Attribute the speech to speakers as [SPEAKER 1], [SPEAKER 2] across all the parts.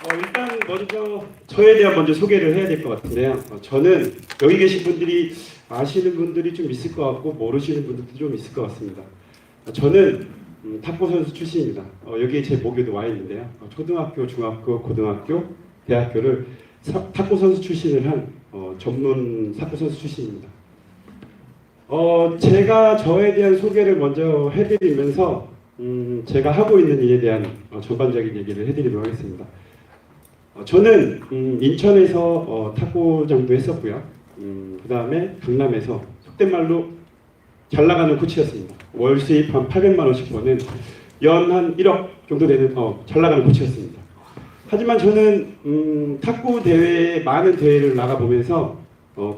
[SPEAKER 1] 일단 먼저 저에 대한 먼저 소개를 해야 될 것 같은데요. 저는 여기 계신 분들이 아시는 분들이 좀 있을 것 같고 모르시는 분들도 좀 있을 것 같습니다. 저는 탁구 선수 출신입니다. 여기에 제 모교도 와 있는데요. 초등학교, 중학교, 고등학교, 대학교를 탁구 선수 출신을 한 전문 탁구 선수 출신입니다. 제가 저에 대한 소개를 먼저 해드리면서 제가 하고 있는 일에 대한 전반적인 얘기를 해드리도록 하겠습니다. 저는 인천에서 탁구장도 했었고요. 그 다음에 강남에서 속된 말로 잘 나가는 코치였습니다. 월 수입 한 800만 원씩 버는 연 한 1억 정도 되는 잘 나가는 코치였습니다. 하지만 저는 탁구 대회에 많은 대회를 나가보면서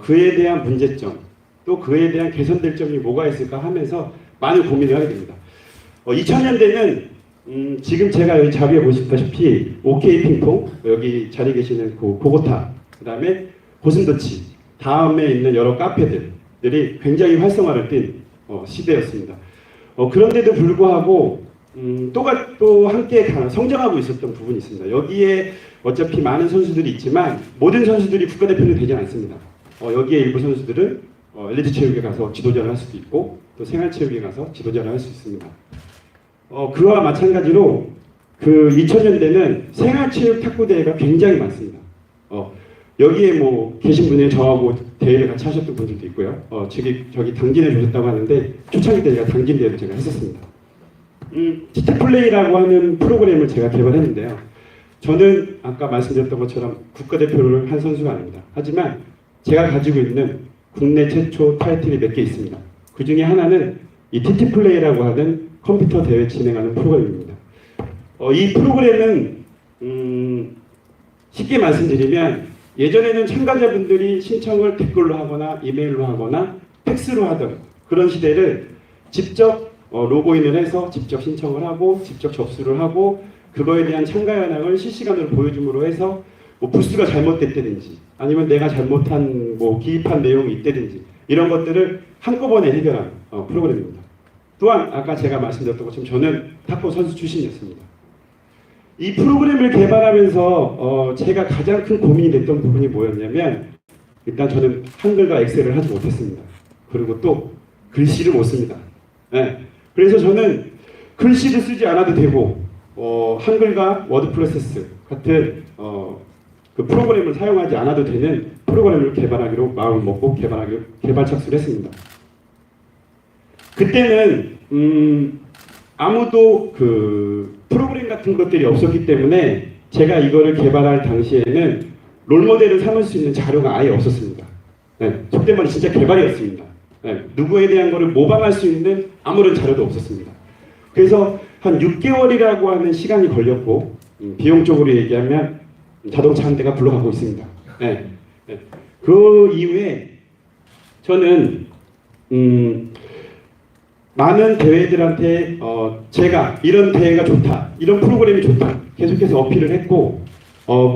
[SPEAKER 1] 그에 대한 문제점 또 그에 대한 개선될 점이 뭐가 있을까 하면서 많은 고민을 하게 됩니다. 2000년대는 지금 제가 여기 자리에 보시다시피 OK 핑퐁, 여기 자리에 계시는 고고타, 그 다음에 고슴도치, 다음에 있는 여러 카페들이 굉장히 활성화를 띈 시대였습니다. 그런데도 불구하고 또 함께 성장하고 있었던 부분이 있습니다. 여기에 어차피 많은 선수들이 있지만 모든 선수들이 국가대표는 되지 않습니다. 여기에 일부 선수들은 엘리트 체육에 가서 지도자를 할 수도 있고 또 생활체육에 가서 지도자를 할 수 있습니다. 그와 마찬가지로 그 2000년대는 생활체육 탁구 대회가 굉장히 많습니다. 여기에 뭐 계신 분이 저하고 대회를 같이 하셨던 분들도 있고요. 저기 당진에 오셨다고 하는데 초창기 때 제가 당진 대회를 제가 했었습니다. 티티플레이라고 하는 프로그램을 제가 개발했는데요. 저는 아까 말씀드렸던 것처럼 국가대표를 한 선수가 아닙니다. 하지만 제가 가지고 있는 국내 최초 타이틀이 몇 개 있습니다. 그 중에 하나는 이 티티플레이라고 하는 컴퓨터 대회 진행하는 프로그램입니다. 이 프로그램은 쉽게 말씀드리면 예전에는 참가자분들이 신청을 댓글로 하거나 이메일로 하거나 팩스로 하던 그런 시대를 직접 로그인을 해서 직접 신청을 하고 직접 접수를 하고 그거에 대한 참가 현황을 실시간으로 보여줌으로 해서 뭐 부스가 잘못됐다든지 아니면 내가 잘못한 기입한 내용이 있다든지 이런 것들을 한꺼번에 해결한 프로그램입니다. 또한 아까 제가 말씀드렸던 것처럼 저는 탁구 선수 출신이었습니다. 이 프로그램을 개발하면서 제가 가장 큰 고민이 됐던 부분이 뭐였냐면 일단 저는 한글과 엑셀을 하지 못했습니다. 그리고 또 글씨를 못 씁니다. 네. 그래서 저는 글씨를 쓰지 않아도 되고 한글과 워드 프로세스 같은 그 프로그램을 사용하지 않아도 되는 프로그램을 개발하기로 마음을 먹고 개발 착수를 했습니다. 그때는 아무도 그 프로그램 같은 것들이 없었기 때문에 제가 이거를 개발할 당시에는 롤모델을 삼을 수 있는 자료가 아예 없었습니다. 네, 속된 말로 진짜 개발이었습니다. 네, 누구에 대한 거를 모방할 수 있는 아무런 자료도 없었습니다. 그래서 한 6개월이라고 하는 시간이 걸렸고 비용적으로 얘기하면 자동차 한 대가 굴러가고 있습니다. 네, 네. 그 이후에 저는 많은 대회들한테 제가 이런 대회가 좋다, 이런 프로그램이 좋다 계속해서 어필을 했고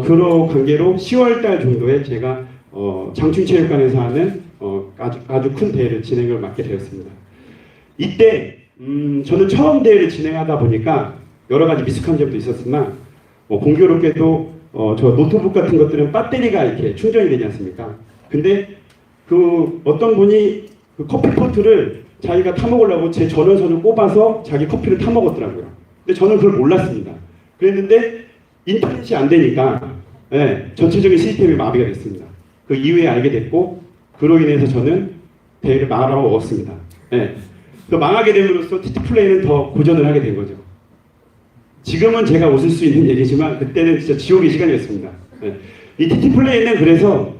[SPEAKER 1] 그런 관계로 10월달 정도에 제가 장충체육관에서 하는 아주 큰 대회를 진행을 맡게 되었습니다. 이때 저는 처음 대회를 진행하다 보니까 여러 가지 미숙한 점도 있었으나 공교롭게도 저 노트북 같은 것들은 배터리가 이렇게 충전이 되지 않습니까? 근데 그 어떤 분이 그 커피포트를 자기가 타먹으려고 제 전원선을 꼽아서 자기 커피를 타먹었더라고요. 근데 저는 그걸 몰랐습니다. 그랬는데 인터넷이 안 되니까 전체적인 시스템이 마비가 됐습니다. 그 이후에 알게 됐고 그로 인해서 저는 대회를 망하고 먹었습니다. 그 망하게 됨으로써 티티플레이는 더 고전을 하게 된 거죠. 지금은 제가 웃을 수 있는 얘기지만 그때는 진짜 지옥의 시간이었습니다. 이 티티플레이는 그래서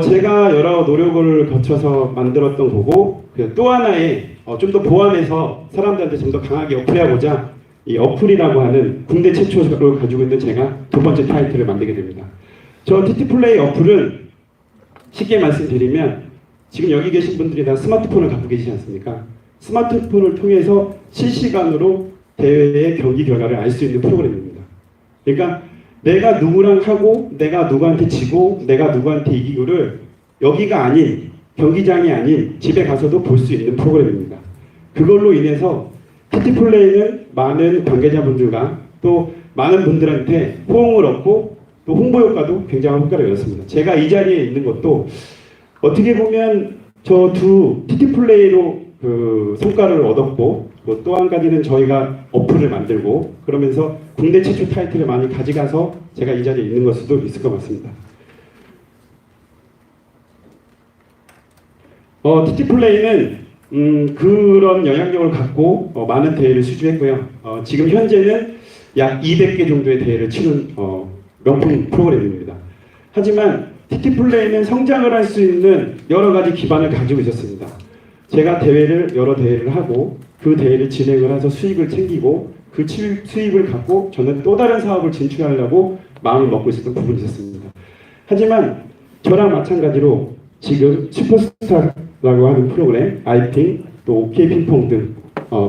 [SPEAKER 1] 제가 여러 노력을 거쳐서 만들었던 거고 또 하나의 좀 더 보완해서 사람들한테 좀 더 강하게 어플하고자 이 어플이라고 하는 국내 최초로 가지고 있는 제가 두 번째 타이틀을 만들게 됩니다. 저 티티플레이 어플은 쉽게 말씀드리면 지금 여기 계신 분들이 다 스마트폰을 갖고 계시지 않습니까? 스마트폰을 통해서 실시간으로 대회의 경기 결과를 알 수 있는 프로그램입니다. 그러니까 내가 누구랑 하고 내가 누구한테 지고 내가 누구한테 이기고를 여기가 아닌 경기장이 아닌 집에 가서도 볼 수 있는 프로그램입니다. 그걸로 인해서 티티플레이는 많은 관계자분들과 또 많은 분들한테 호응을 얻고 또 홍보 효과도 굉장한 효과를 얻었습니다. 제가 이 자리에 있는 것도 어떻게 보면 저 두 TT플레이로 그 성과를 얻었고 또 한 가지는 저희가 어플을 만들고 그러면서 국내 최초 타이틀을 많이 가져가서 제가 이 자리에 있는 걸 수도 있을 것 같습니다. TT플레이는 그런 영향력을 갖고 많은 대회를 수주했고요. 지금 현재는 약 200개 정도의 대회를 치른 명품 프로그램입니다. 하지만 TT플레이는 성장을 할 수 있는 여러 가지 기반을 가지고 있었습니다. 제가 여러 대회를 하고 그 대회를 진행을 해서 수익을 챙기고 그 수익을 갖고 저는 또 다른 사업을 진출하려고 마음을 먹고 있었던 부분이 있었습니다. 하지만 저랑 마찬가지로 지금 슈퍼스타라고 하는 프로그램, 아이핑, 또 OK핑퐁 등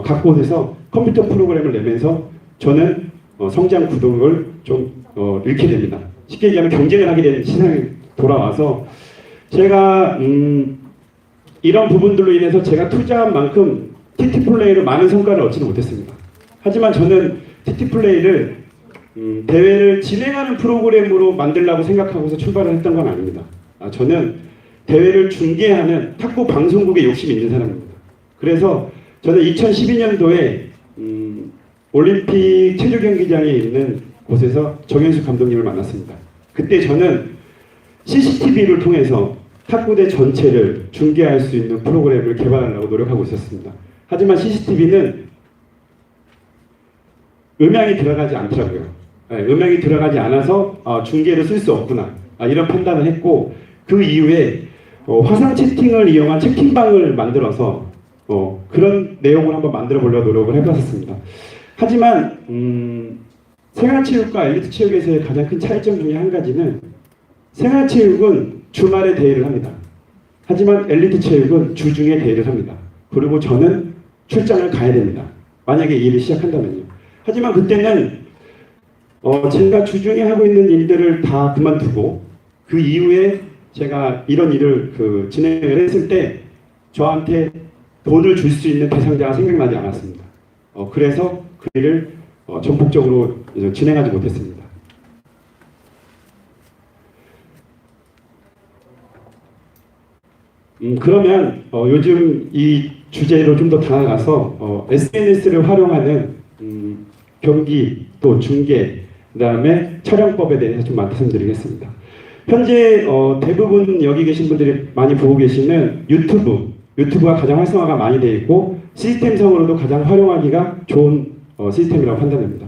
[SPEAKER 1] 각 곳에서 컴퓨터 프로그램을 내면서 저는 성장 구동을 좀 잃게 됩니다. 쉽게 얘기하면 경쟁을 하게 되는 시장이 돌아와서 제가 이런 부분들로 인해서 제가 투자한 만큼 TT플레이로 많은 성과를 얻지는 못했습니다. 하지만 저는 TT플레이를 대회를 진행하는 프로그램으로 만들려고 생각하고서 출발을 했던 건 아닙니다. 저는 대회를 중계하는 탁구 방송국에 욕심이 있는 사람입니다. 그래서 저는 2012년도에 올림픽 체조 경기장에 있는 곳에서 정현숙 감독님을 만났습니다. 그때 저는 CCTV를 통해서 탁구대 전체를 중계할 수 있는 프로그램을 개발하려고 노력하고 있었습니다. 하지만 CCTV는 음향이 들어가지 않더라고요. 음향이 들어가지 않아서 중계를 쓸 수 없구나 이런 판단을 했고 그 이후에 화상 채팅을 이용한 채팅방을 만들어서 그런 내용을 한번 만들어 보려고 노력을 해봤었습니다. 하지만 생활체육과 엘리트 체육에서의 가장 큰 차이점 중에 한 가지는 생활체육은 주말에 대회를 합니다. 하지만 엘리트 체육은 주중에 대회를 합니다. 그리고 저는 출장을 가야 됩니다. 만약에 이 일을 시작한다면요. 하지만 그때는 제가 주중에 하고 있는 일들을 다 그만두고 그 이후에 제가 이런 일을 진행을 했을 때 저한테 돈을 줄 수 있는 대상자가 생각나지 않았습니다. 그래서 그 일을 전폭적으로 진행하지 못했습니다. 그러면 요즘 이 주제로 좀 더 다가가서 SNS를 활용하는 경기 또 중계 그다음에 촬영법에 대해서 좀 말씀드리겠습니다. 현재 대부분 여기 계신 분들이 많이 보고 계시는 유튜브가 가장 활성화가 많이 되어 있고 시스템성으로도 가장 활용하기가 좋은 시스템이라고 판단됩니다.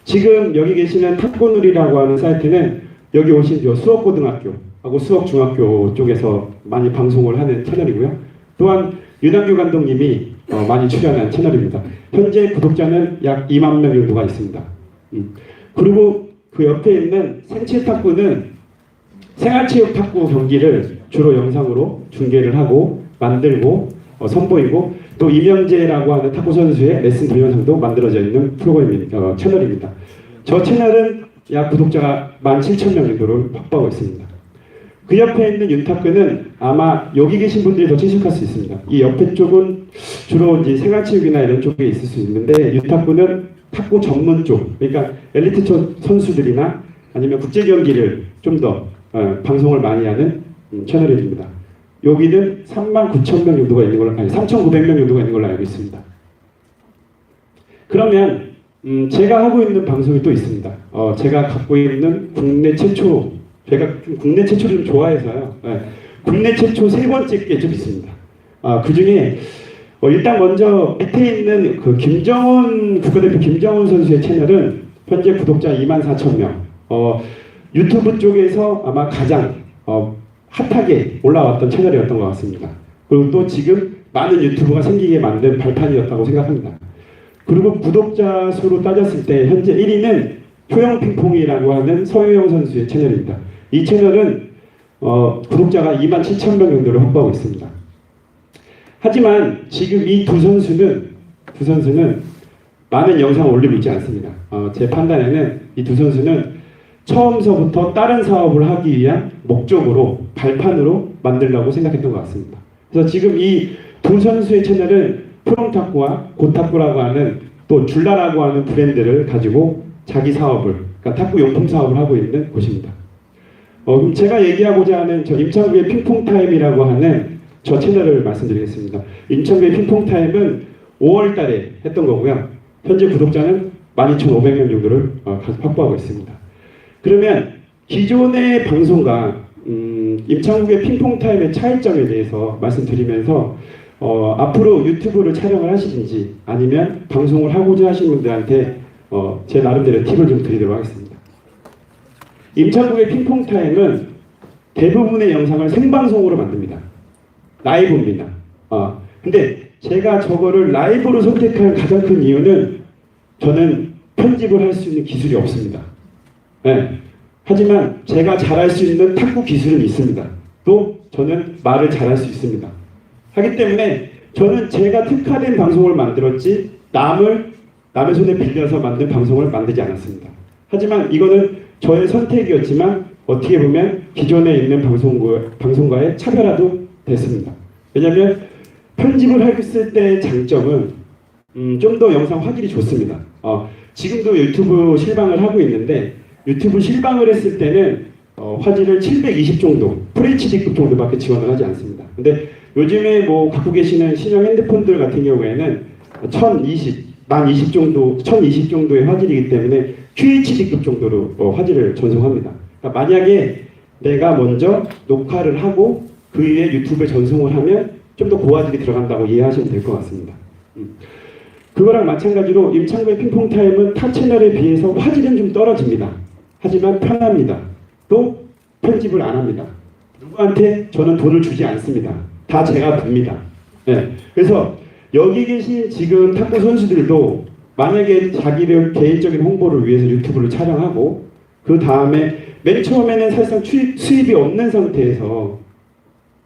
[SPEAKER 1] 지금 여기 계시는 탁구놀이라고 하는 사이트는 여기 오신 수업고등학교하고 수업중학교 쪽에서 많이 방송을 하는 채널이고요. 또한 윤학규 감독님이 많이 출연한 채널입니다. 현재 구독자는 약 2만 명 정도가 있습니다. 그리고 그 옆에 있는 생체 탁구는 생활체육 탁구 경기를 주로 영상으로 중계를 하고 만들고 선보이고 또 이명재라고 하는 탁구 선수의 레슨 동영상도 만들어져 있는 채널입니다. 저 채널은 약 구독자가 17,000명 정도를 확보하고 있습니다. 그 옆에 있는 윤탁구는 아마 여기 계신 분들이 더 친숙할 수 있습니다. 이 옆에 쪽은 주로 이제 생활체육이나 이런 쪽에 있을 수 있는데 윤탁구는 탁구 전문 쪽, 그러니까 엘리트 선수들이나 아니면 국제 경기를 좀 더 방송을 많이 하는 채널입니다. 여기는 39,000명 정도가 있는 걸로, 3,900명 정도가 있는 걸로 알고 있습니다. 그러면 제가 하고 있는 방송이 또 있습니다. 제가 갖고 있는 국내 최초, 제가 국내 최초를 좀 좋아해서요. 국내 최초 3번째 게 좀 있습니다. 그 중에 일단 먼저 밑에 있는 그 국가대표 김정은 선수의 채널은 현재 구독자 24,000명. 유튜브 쪽에서 아마 가장 핫하게 올라왔던 채널이었던 것 같습니다. 그리고 또 지금 많은 유튜브가 생기게 만든 발판이었다고 생각합니다. 그리고 구독자 수로 따졌을 때 현재 1위는 효영핑퐁이라고 하는 서효영 선수의 채널입니다. 이 채널은 구독자가 27,000명 정도를 확보하고 있습니다. 하지만 지금 이 두 선수는 많은 영상을 올리고 있지 않습니다. 제 판단에는 이 두 선수는 처음서부터 다른 사업을 하기 위한 목적으로 발판으로 만들려고 생각했던 것 같습니다. 그래서 지금 이 두 선수의 채널은 프롱탁구와 고탁구라고 하는 또 줄라라고 하는 브랜드를 가지고 자기 사업을, 그러니까 탁구 용품 사업을 하고 있는 곳입니다. 그럼 제가 얘기하고자 하는 저 임창구의 핑퐁 타임이라고 하는 저 채널을 말씀드리겠습니다. 임창구의 핑퐁 타임은 5월 달에 했던 거고요. 현재 구독자는 12,500명 정도를 확보하고 있습니다. 그러면 기존의 방송과 임창국의 핑퐁 타임의 차이점에 대해서 말씀드리면서 앞으로 유튜브를 촬영을 하시든지 아니면 방송을 하고자 하시는 분들한테 제 나름대로 팁을 좀 드리도록 하겠습니다. 임창국의 핑퐁 타임은 대부분의 영상을 생방송으로 만듭니다. 라이브입니다. 근데 제가 저거를 라이브로 선택한 가장 큰 이유는 저는 편집을 할 수 있는 기술이 없습니다. 네. 하지만 제가 잘할 수 있는 탁구 기술은 있습니다. 또 저는 말을 잘할 수 있습니다. 하기 때문에 저는 제가 특화된 방송을 만들었지 남의 손에 빌려서 만든 방송을 만들지 않았습니다. 하지만 이거는 저의 선택이었지만 어떻게 보면 기존에 있는 방송과의 차별화도 됐습니다. 왜냐하면 편집을 했을 때의 장점은 좀 더 영상 화질이 좋습니다. 지금도 유튜브 실방을 하고 있는데 유튜브 실방을 했을 때는 화질을 720 정도, FHD급 정도밖에 지원을 하지 않습니다. 근데 요즘에 뭐 갖고 계시는 신형 핸드폰들 같은 경우에는 1020 정도의 화질이기 때문에 QHD급 정도로 화질을 전송합니다. 그러니까 만약에 내가 먼저 녹화를 하고 그 위에 유튜브에 전송을 하면 좀 더 고화질이 들어간다고 이해하시면 될 것 같습니다. 그거랑 마찬가지로 임창구의 핑퐁 타임은 타 채널에 비해서 화질은 좀 떨어집니다. 하지만 편합니다. 또 편집을 안 합니다. 누구한테 저는 돈을 주지 않습니다. 다 제가 봅니다. 네. 그래서 여기 계신 지금 탁구 선수들도 만약에 자기를 개인적인 홍보를 위해서 유튜브를 촬영하고 그 다음에 맨 처음에는 사실상 수입이 없는 상태에서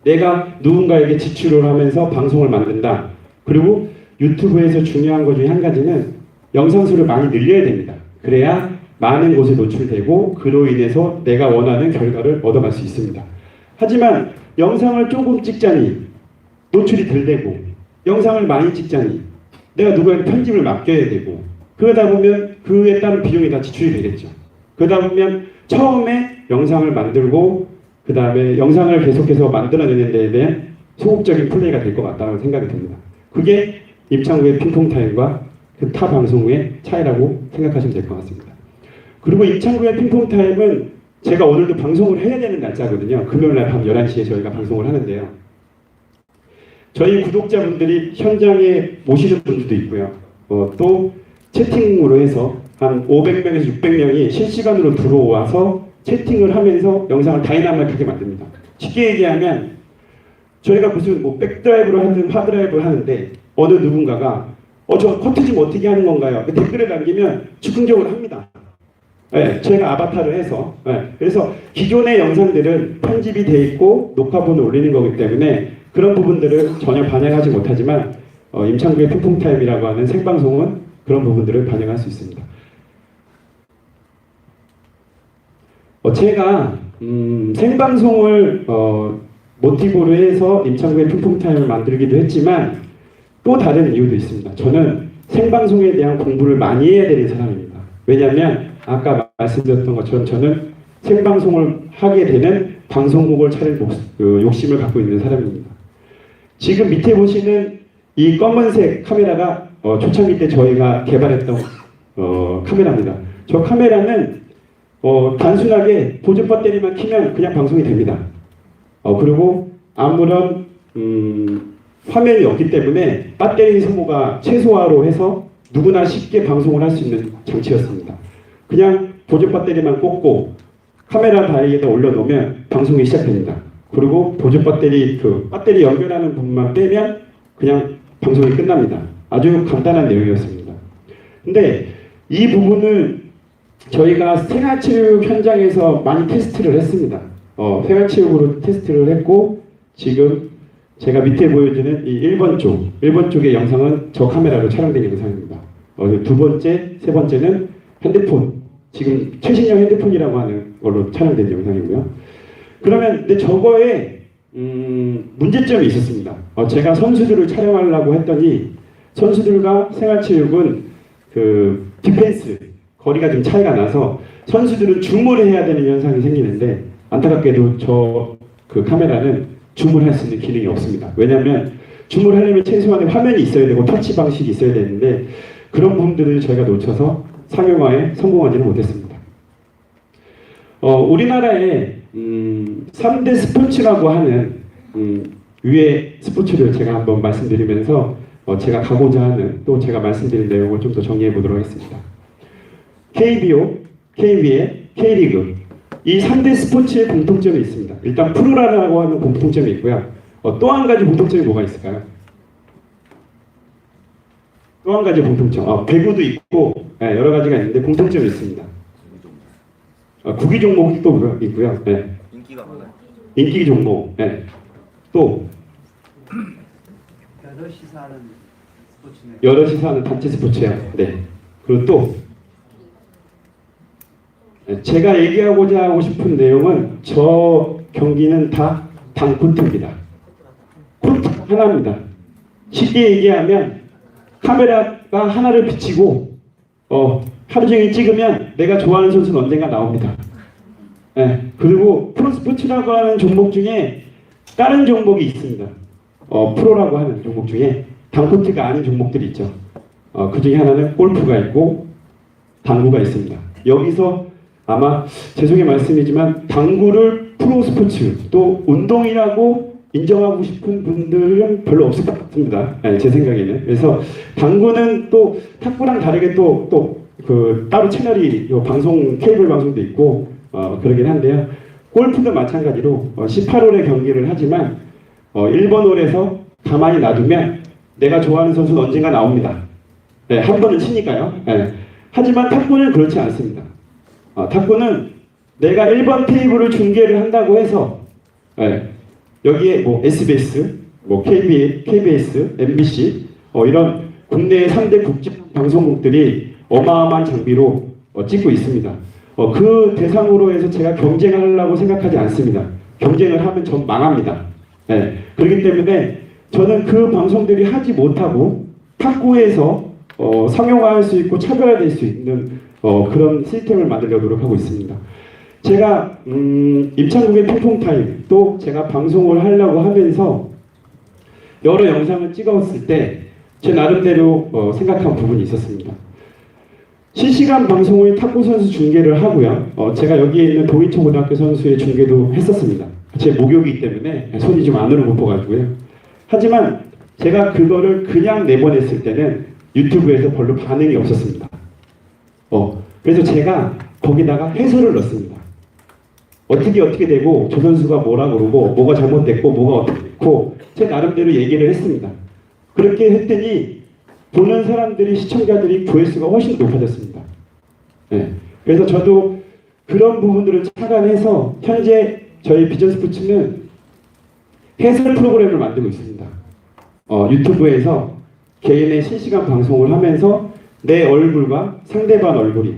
[SPEAKER 1] 내가 누군가에게 지출을 하면서 방송을 만든다. 그리고 유튜브에서 중요한 것 중에 한 가지는 영상 수를 많이 늘려야 됩니다. 그래야 많은 곳에 노출되고 그로 인해서 내가 원하는 결과를 얻어갈 수 있습니다. 하지만 영상을 조금 찍자니 노출이 덜 되고 영상을 많이 찍자니 내가 누구에게 편집을 맡겨야 되고 그러다 보면 그에 따른 비용이 다 지출이 되겠죠. 그러다 보면 처음에 영상을 만들고 그 다음에 영상을 계속해서 만들어내는 데에 대한 소극적인 플레이가 될 것 같다는 생각이 듭니다. 그게 임창구의 핑퐁 타임과 그 타 방송의 차이라고 생각하시면 될 것 같습니다. 그리고 임창구의 핑퐁 타임은 제가 오늘도 방송을 해야 되는 날짜거든요. 금요일날 밤 11시에 저희가 방송을 하는데요. 저희 구독자분들이 현장에 모시는 분들도 있고요. 또 채팅으로 해서 한 500명에서 600명이 실시간으로 들어와서 채팅을 하면서 영상을 다이나믹하게 만듭니다. 쉽게 얘기하면 저희가 무슨 뭐 백드라이브를 하든 하드라이브를 하는데 어느 누군가가 저 커트 좀 어떻게 하는 건가요? 댓글을 남기면 즉흥적으로 합니다. 네, 제가 아바타를 해서 그래서 기존의 영상들은 편집이 돼 있고 녹화본을 올리는 거기 때문에 그런 부분들을 전혀 반영하지 못하지만 임창구의 핑퐁 타임이라고 하는 생방송은 그런 부분들을 반영할 수 있습니다. 제가 생방송을 모티브로 해서 임창구의 핑퐁 타임을 만들기도 했지만 또 다른 이유도 있습니다. 저는 생방송에 대한 공부를 많이 해야 되는 사람입니다. 왜냐하면 아까 말씀드렸던 것처럼 저는 생방송을 하게 되는 방송국을 차릴 욕심을 갖고 있는 사람입니다. 지금 밑에 보시는 이 검은색 카메라가 초창기 때 저희가 개발했던 카메라입니다. 저 카메라는 단순하게 보조 배터리만 키면 그냥 방송이 됩니다. 그리고 아무런 화면이 없기 때문에 배터리 소모가 최소화로 해서 누구나 쉽게 방송을 할 수 있는 장치였습니다. 그냥 보조 배터리만 꽂고 카메라 바위에다 올려놓으면 방송이 시작됩니다. 그리고 보조 배터리 배터리 연결하는 부분만 빼면 그냥 방송이 끝납니다. 아주 간단한 내용이었습니다. 근데 이 부분을 저희가 생활체육 현장에서 많이 테스트를 했습니다. 생활체육으로 테스트를 했고 지금 제가 밑에 보여주는 이 1번 쪽의 영상은 저 카메라로 촬영된 영상입니다. 두 번째, 세 번째는 핸드폰, 지금 최신형 핸드폰이라고 하는 걸로 촬영된 영상이고요. 그러면 근데 저거에 문제점이 있었습니다. 제가 선수들을 촬영하려고 했더니 선수들과 생활체육은 그 디펜스 거리가 좀 차이가 나서 선수들은 줌을 해야 되는 현상이 생기는데 안타깝게도 저 그 카메라는 줌을 할 수 있는 기능이 없습니다. 왜냐하면 줌을 하려면 최소한의 화면이 있어야 되고 터치 방식이 있어야 되는데 그런 부분들을 저희가 놓쳐서 상용화에 성공하지는 못했습니다. 우리나라에 3대 스포츠라고 하는 위의 스포츠를 제가 한번 말씀드리면서 제가 가고자 하는 또 제가 말씀드린 내용을 좀 더 정리해 보도록 하겠습니다. KBO, KBA, K리그 이 3대 스포츠의 공통점이 있습니다. 일단 프로라고 하는 공통점이 있고요. 또 한 가지 공통점이 뭐가 있을까요? 또 한 가지 공통점. 배구도 있고 여러 가지가 있는데 공통점이 있습니다. 구기 종목이 또 있고요. 네.
[SPEAKER 2] 인기가 많아요.
[SPEAKER 1] 인기 종목. 네. 또
[SPEAKER 3] 여럿이서 하는 스포츠네.
[SPEAKER 1] 여럿이서 하는 단체 스포츠예요. 네. 그리고 또 제가 얘기하고자 하고 싶은 내용은 저 경기는 다 단코트입니다. 코트 하나입니다. 쉽게 얘기하면 카메라가 하나를 비치고 하루 종일 찍으면 내가 좋아하는 선수는 언젠가 나옵니다. 네. 그리고 프로스포츠라고 하는 종목 중에 다른 종목이 있습니다. 프로라고 하는 종목 중에 단코트가 아닌 종목들이 있죠. 그 중에 하나는 골프가 있고 당구가 있습니다. 여기서 아마 죄송의 말씀이지만 당구를 프로스포츠 또 운동이라고 인정하고 싶은 분들은 별로 없을 것 같습니다. 네, 제 생각에는. 그래서 당구는 또 탁구랑 다르게 또 그 따로 채널이 방송 케이블 방송도 있고 그러긴 한데요. 골프도 마찬가지로 18홀의 경기를 하지만 1번 홀에서 가만히 놔두면 내가 좋아하는 선수는 언젠가 나옵니다. 네, 한 번은 치니까요. 네. 하지만 탁구는 그렇지 않습니다. 탁구는 내가 1번 테이블을 중계를 한다고 해서 여기에 뭐 SBS, 뭐 KBS, MBC 이런 국내의 3대 국제 방송국들이 어마어마한 장비로 찍고 있습니다. 그 대상으로 해서 제가 경쟁하려고 생각하지 않습니다. 경쟁을 하면 전 망합니다. 그렇기 때문에 저는 그 방송들이 하지 못하고 탁구에서 상용화할 수 있고 차별화될 수 있는 그런 시스템을 만들려고 노력하고 있습니다. 제가 임창국의 핑퐁타임 또 제가 방송을 하려고 하면서 여러 영상을 찍었을 때 제 나름대로 생각한 부분이 있었습니다. 실시간 방송을 탁구 선수 중계를 하고요. 제가 여기에 있는 동인초고등학교 선수의 중계도 했었습니다. 제 목욕이기 때문에 손이 좀 안으로 못 퍼가지고요. 하지만 제가 그거를 그냥 내보냈을 때는 유튜브에서 별로 반응이 없었습니다. 그래서 제가 거기다가 해설을 넣습니다. 어떻게 되고 저 선수가 뭐라 그러고 뭐가 잘못됐고 뭐가 어떻게 됐고 제 나름대로 얘기를 했습니다. 그렇게 했더니 보는 사람들이 시청자들이 조회수가 훨씬 높아졌습니다. 그래서 저도 그런 부분들을 착안해서 현재 저희 비전 스포츠는 해설 프로그램을 만들고 있습니다. 유튜브에서 개인의 실시간 방송을 하면서 내 얼굴과 상대방 얼굴이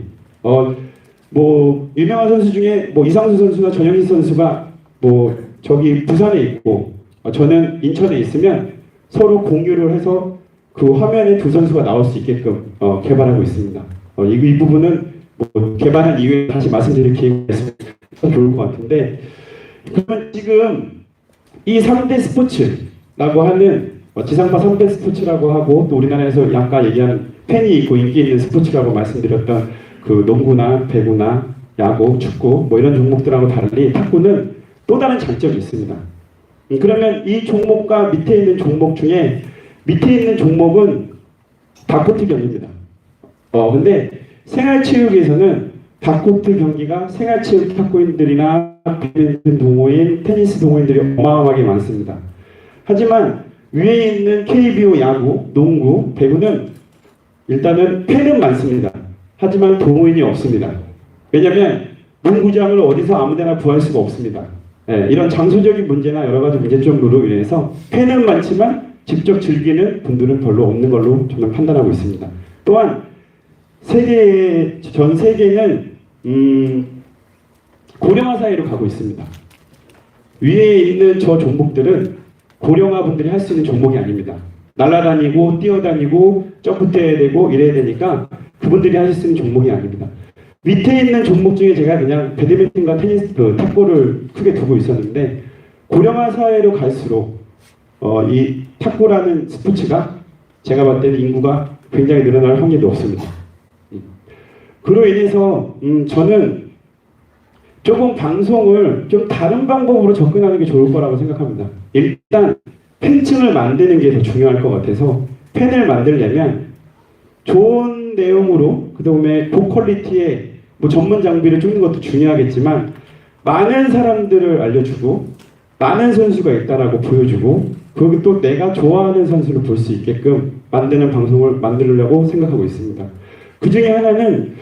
[SPEAKER 1] 뭐 유명한 선수 중에 뭐 이상수 선수나 전영희 선수가 뭐 저기 부산에 있고 저는 인천에 있으면 서로 공유를 해서 그 화면에 두 선수가 나올 수 있게끔 개발하고 있습니다. 이 부분은 뭐 개발한 이후에 다시 말씀드릴 기회가 있으면 좋을 것 같은데 그러면 지금 이 3대 스포츠라고 하는 지상파 3대 스포츠라고 하고 또 우리나라에서 아까 얘기한 팬이 있고 인기 있는 스포츠라고 말씀드렸던 그 농구나 배구나 야구, 축구 뭐 이런 종목들하고 달리 탁구는 또 다른 장점이 있습니다. 그러면 이 종목과 밑에 있는 종목 중에 밑에 있는 종목은 닭코트 경기입니다. 근데 생활체육에서는 닭코트 경기가 생활체육 탁구인들이나 배드민턴 동호인, 테니스 동호인들이 어마어마하게 많습니다. 하지만 위에 있는 KBO 야구, 농구, 배구는 일단은 팬은 많습니다. 하지만 동호인이 없습니다. 왜냐하면 농구장을 어디서 아무데나 구할 수가 없습니다. 이런 장소적인 문제나 여러 가지 문제점으로 인해서 팬은 많지만 직접 즐기는 분들은 별로 없는 걸로 저는 판단하고 있습니다. 또한 전 세계는 고령화 사회로 가고 있습니다. 위에 있는 저 종목들은 고령화 분들이 할 수 있는 종목이 아닙니다. 날아다니고 뛰어다니고 점프 뛰어야 되고 이래야 되니까 그분들이 하실 수 있는 종목이 아닙니다. 밑에 있는 종목 중에 제가 그냥 배드민턴과 테니스, 탁구를 크게 두고 있었는데 고령화 사회로 갈수록 이 탁구라는 스포츠가 제가 봤을 때는 인구가 굉장히 늘어날 확률이 높습니다. 그로 인해서 저는 조금 방송을 좀 다른 방법으로 접근하는 게 좋을 거라고 생각합니다. 일단 팬층을 만드는 게 더 중요할 것 같아서 팬을 만들려면 좋은 내용으로 그다음에 고퀄리티의 뭐 전문 장비를 주는 것도 중요하겠지만 많은 사람들을 알려주고 많은 선수가 있다라고 보여주고 그리고 또 내가 좋아하는 선수를 볼 수 있게끔 만드는 방송을 만들려고 생각하고 있습니다. 그 중에 하나는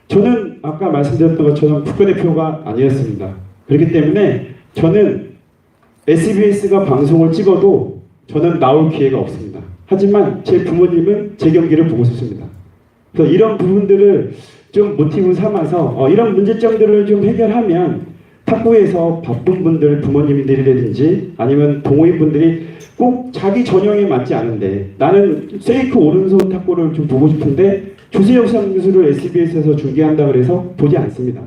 [SPEAKER 1] 저는 아까 말씀드렸던 것처럼 국가대표가 아니었습니다. 그렇기 때문에 저는 SBS가 방송을 찍어도 저는 나올 기회가 없습니다. 하지만 제 부모님은 제 경기를 보고 싶습니다. 그래서 이런 부분들을 좀 모티브 삼아서 이런 문제점들을 좀 해결하면 탁구에서 바쁜 분들 부모님들이라든지 아니면 동호인분들이 꼭 자기 전형에 맞지 않은데 나는 세이크 오른손 탁구를 좀 보고 싶은데 조세혁 선수를 SBS에서 중계한다 그래서 보지 않습니다.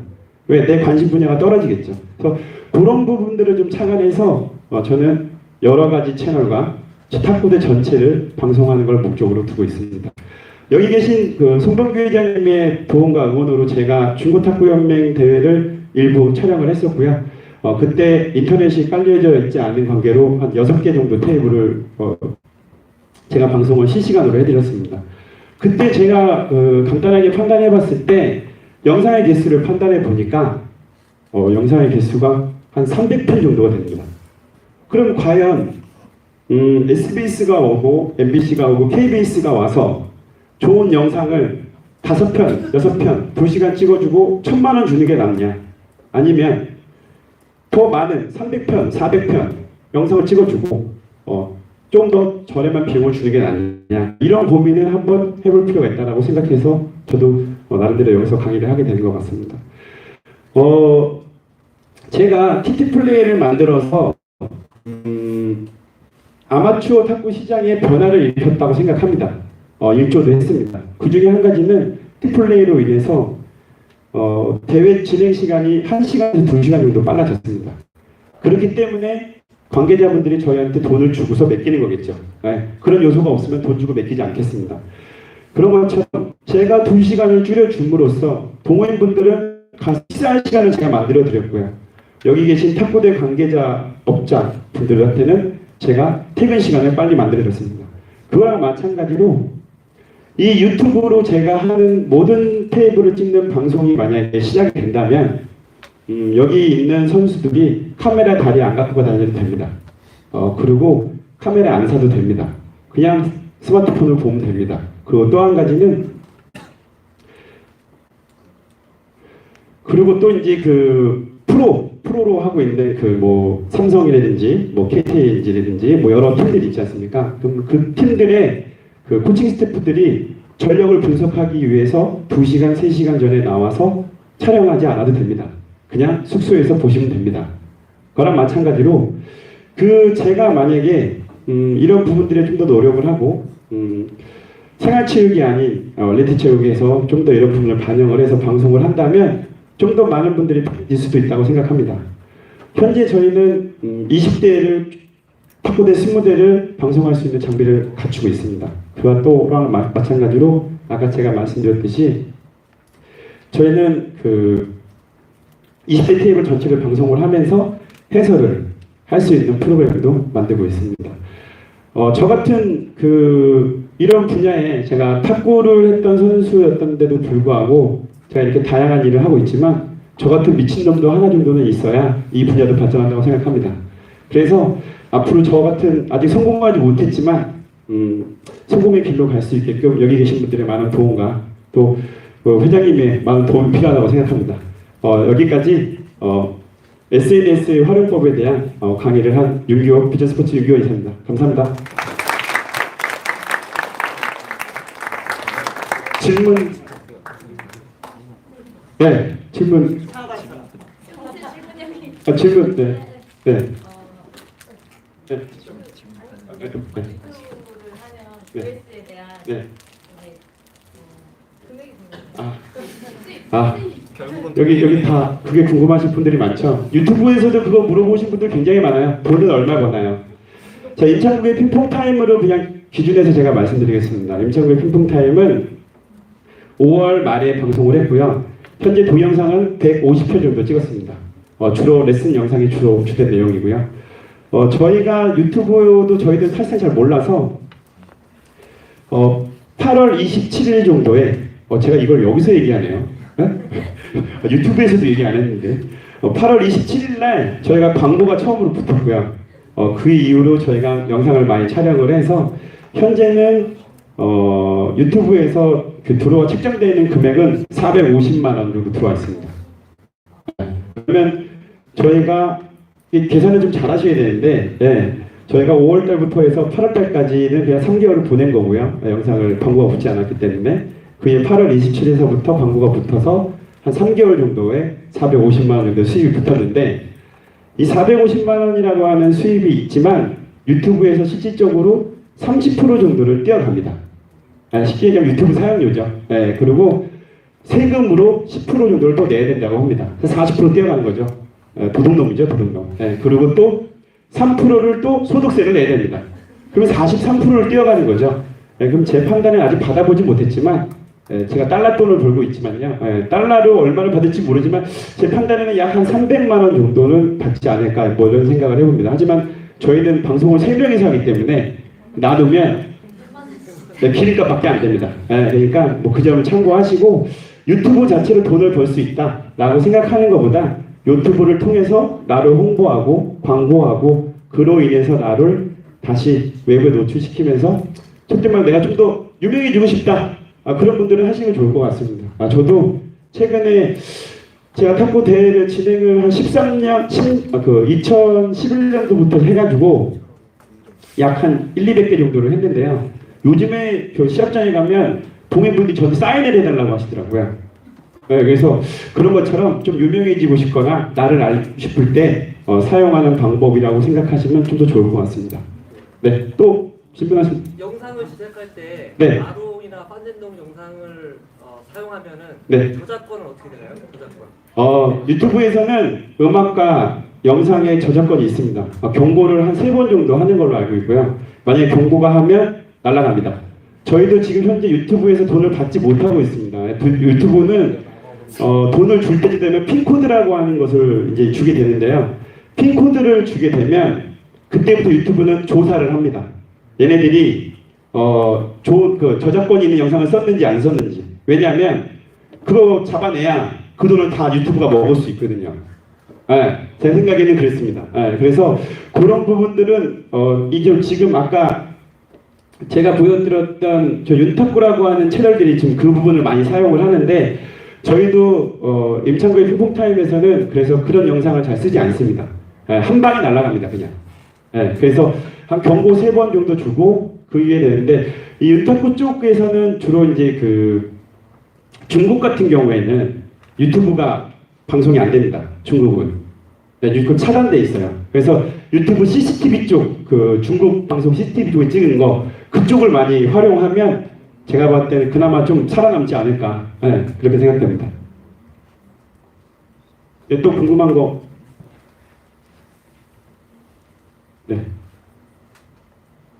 [SPEAKER 1] 왜? 내 관심 분야가 떨어지겠죠. 그래서 그런 부분들을 좀 착안해서 저는 여러 가지 채널과 탁구대 전체를 방송하는 걸 목적으로 두고 있습니다. 여기 계신 그 송병규 회장님의 도움과 응원으로 제가 중고탁구연맹 대회를 일부 촬영을 했었고요. 그때 인터넷이 깔려져 있지 않은 관계로 한 6개 정도 테이블을 제가 방송을 실시간으로 해드렸습니다. 그때 제가 간단하게 판단해 봤을 때 영상의 개수를 판단해 보니까 영상의 개수가 한 300편 정도가 됩니다. 그럼 과연 SBS가 오고 MBC가 오고 KBS가 와서 좋은 영상을 5편, 6편, 2시간 찍어주고 1,000만 원 주는 게 낫냐? 아니면 더 많은 300편, 400편 영상을 찍어주고 좀 더 저렴한 비용을 주는 게 낫냐? 이런 고민을 한번 해볼 필요가 있다고 생각해서 저도 나름대로 여기서 강의를 하게 되는 것 같습니다. 제가 TT플레이를 만들어서 아마추어 탁구 시장의 변화를 일으켰다고 생각합니다. 일조도 했습니다. 그 중에 한 가지는 TT플레이로 인해서 대회 진행 시간이 1시간에서 2시간 정도 빨라졌습니다. 그렇기 때문에 관계자분들이 저희한테 돈을 주고서 맡기는 거겠죠. 네, 그런 요소가 없으면 돈 주고 맡기지 않겠습니다. 그런 것처럼 제가 2시간을 줄여줌으로써 동호인분들은 식사할 시간을 제가 만들어 드렸고요. 여기 계신 탁구대 관계자 업자 분들한테는 제가 퇴근 시간을 빨리 만들어 줬습니다. 그거랑 마찬가지로 이 유튜브로 제가 하는 모든 테이블을 찍는 방송이 만약에 시작이 된다면 여기 있는 선수들이 카메라 다리 안 갖고 다녀도 됩니다. 그리고 카메라 안 사도 됩니다. 그냥 스마트폰을 보면 됩니다. 그리고 또 한 가지는 그리고 또 이제 그 프로로 하고 있는 그 뭐 삼성이라든지 뭐 KT라든지 뭐 여러 팀들이 있지 않습니까? 그럼 그 팀들의 그 코칭 스태프들이 전력을 분석하기 위해서 2시간, 3시간 전에 나와서 촬영하지 않아도 됩니다. 그냥 숙소에서 보시면 됩니다. 그거랑 마찬가지로 제가 만약에 이런 부분들에 좀 더 노력을 하고 생활체육이 아닌 레티체육에서 좀 더 이런 부분을 반영을 해서 방송을 한다면 좀 더 많은 분들이 바뀔 수도 있다고 생각합니다. 현재 저희는 20대를 탁구대 20대를 방송할 수 있는 장비를 갖추고 있습니다. 그와 또랑 마찬가지로 아까 제가 말씀드렸듯이 저희는 그 20대 테이블 전체를 방송을 하면서 해설을 할 수 있는 프로그램도 만들고 있습니다. 저 같은 이런 분야에 제가 탁구를 했던 선수였던데도 불구하고 제가 이렇게 다양한 일을 하고 있지만 저 같은 미친놈도 하나 정도는 있어야 이 분야도 발전한다고 생각합니다. 그래서 앞으로 저 같은 아직 성공하지 못했지만 성공의 길로 갈 수 있게끔 여기 계신 분들의 많은 도움과 또 회장님의 많은 도움이 필요하다고 생각합니다. 여기까지 SNS의 활용법에 대한 강의를 한 윤기호 비전스포츠 윤기호 이사입니다. 감사합니다. 질문. 네, 질문. 질문. 네. 네. 네.
[SPEAKER 2] 유튜브를 하면 조회수에 대한
[SPEAKER 1] 네.
[SPEAKER 2] 금액이 궁금해요.
[SPEAKER 1] 아.
[SPEAKER 2] 수익
[SPEAKER 1] 여기 다 그게 궁금하신 분들이 많죠. 유튜브에서도 그거 물어보신 분들 굉장히 많아요. 돈은 얼마 버나요? 자, 임창국의 핑퐁 타임으로 그냥 기준해서 제가 말씀드리겠습니다. 임창국의 핑퐁 타임은 5월 말에 방송을 했고요. 현재 동영상은 150편 정도 찍었습니다. 주로 레슨 영상이 주로 주된 내용이고요. 저희가 유튜브도 저희들 사실 잘 몰라서 8월 27일 정도에 제가 이걸 여기서 얘기하네요. 네? 유튜브에서도 얘기 안 했는데 8월 27일 날 저희가 광고가 처음으로 붙었고요. 그 이후로 저희가 영상을 많이 촬영을 해서 현재는 유튜브에서 그 들어와 책정되어 있는 금액은 450만 원 정도 들어와 있습니다. 그러면 저희가 이 계산을 좀 잘 하셔야 되는데, 네, 저희가 5월 달부터 해서 8월 달까지는 그냥 3개월을 보낸 거고요. 영상을 광고가 붙지 않았기 때문에 그게 8월 27일서부터 광고가 붙어서 한 3개월 정도에 450만 원 정도 수입이 붙었는데, 이 450만 원이라고 하는 수입이 있지만 유튜브에서 실질적으로 30% 정도를 떼어갑니다. 쉽게 얘기하면 유튜브 사용료죠. 네, 그리고 세금으로 10% 정도를 또 내야 된다고 합니다. 40% 떼어가는 거죠. 도둑놈이죠, 도둑놈. 네, 그리고 또 3%를 또 소득세를 내야 됩니다. 그러면 43%를 떼어가는 거죠. 네, 그럼 제 판단은 아직 받아보지 못했지만, 제가 달러 돈을 벌고 있지만요. 달러로 얼마를 받을지 모르지만 제 판단에는 약 한 300만 원 정도는 받지 않을까 뭐 이런 생각을 해봅니다. 하지만 저희는 방송을 3명이서 하기 때문에 나누면 기름값밖에 안 됩니다. 그러니까 뭐 그 점을 참고하시고 유튜브 자체로 돈을 벌 수 있다라고 생각하는 것보다 유튜브를 통해서 나를 홍보하고 광고하고 그로 인해서 나를 다시 외부에 노출시키면서 첫째 말 내가 좀 더 유명해지고 싶다. 그런 분들은 하시면 좋을 것 같습니다. 저도 최근에 제가 탁구 대회를 진행을 한 2011년도부터 해가지고 약 한 200개 정도를 했는데요. 요즘에 그 시합장에 가면 동행분들이 저한테 사인을 해달라고 하시더라고요. 그래서 그런 것처럼 좀 유명해지고 싶거나 나를 알고 싶을 때 사용하는 방법이라고 생각하시면 좀 더 좋을 것 같습니다. 네, 또 질문하신
[SPEAKER 4] 영상을 제작할 때
[SPEAKER 1] 네.
[SPEAKER 4] 아동이나 판젠동 영상을 사용하면은
[SPEAKER 1] 네.
[SPEAKER 4] 저작권은 어떻게 되나요? 저작권.
[SPEAKER 1] 유튜브에서는 음악과 영상의 저작권이 있습니다. 경고를 한 3번 정도 하는 걸로 알고 있고요. 만약에 경고가 하면 날아갑니다. 저희도 지금 현재 유튜브에서 돈을 받지 못하고 있습니다. 유튜브는 돈을 줄 때 되면 핀코드라고 하는 것을 이제 주게 되는데요. 핀코드를 주게 되면 그때부터 유튜브는 조사를 합니다. 얘네들이 그 저작권이 있는 영상을 썼는지 안 썼는지. 왜냐하면 그거 잡아내야 그 돈을 다 유튜브가 먹을 수 있거든요. 제 생각에는 그렇습니다. 그래서 그런 부분들은 이제 지금 아까 제가 보여드렸던 저 윤탁구라고 하는 채널들이 지금 그 부분을 많이 사용을 하는데 저희도 임창구의 핑퐁타임에서는 그래서 그런 영상을 잘 쓰지 않습니다. 한 방에 날아갑니다 그냥. 그래서 한 경고 3번 정도 주고 그 위에 되는데 이 윤탁구 쪽에서는 주로 이제 그 중국 같은 경우에는 유튜브가 방송이 안 됩니다. 중국은. 유튜브 차단돼 있어요. 그래서 유튜브 CCTV 쪽, 그 중국 방송 CCTV 쪽에 찍은 거 그쪽을 많이 활용하면 제가 봤을 때는 그나마 좀 살아남지 않을까 그렇게 생각됩니다. 또 궁금한 거? 네,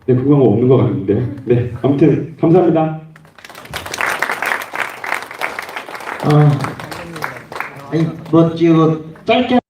[SPEAKER 1] 궁금한 거 없는 것 같은데. 네, 아무튼 감사합니다.
[SPEAKER 5] 아니 뭐 짧게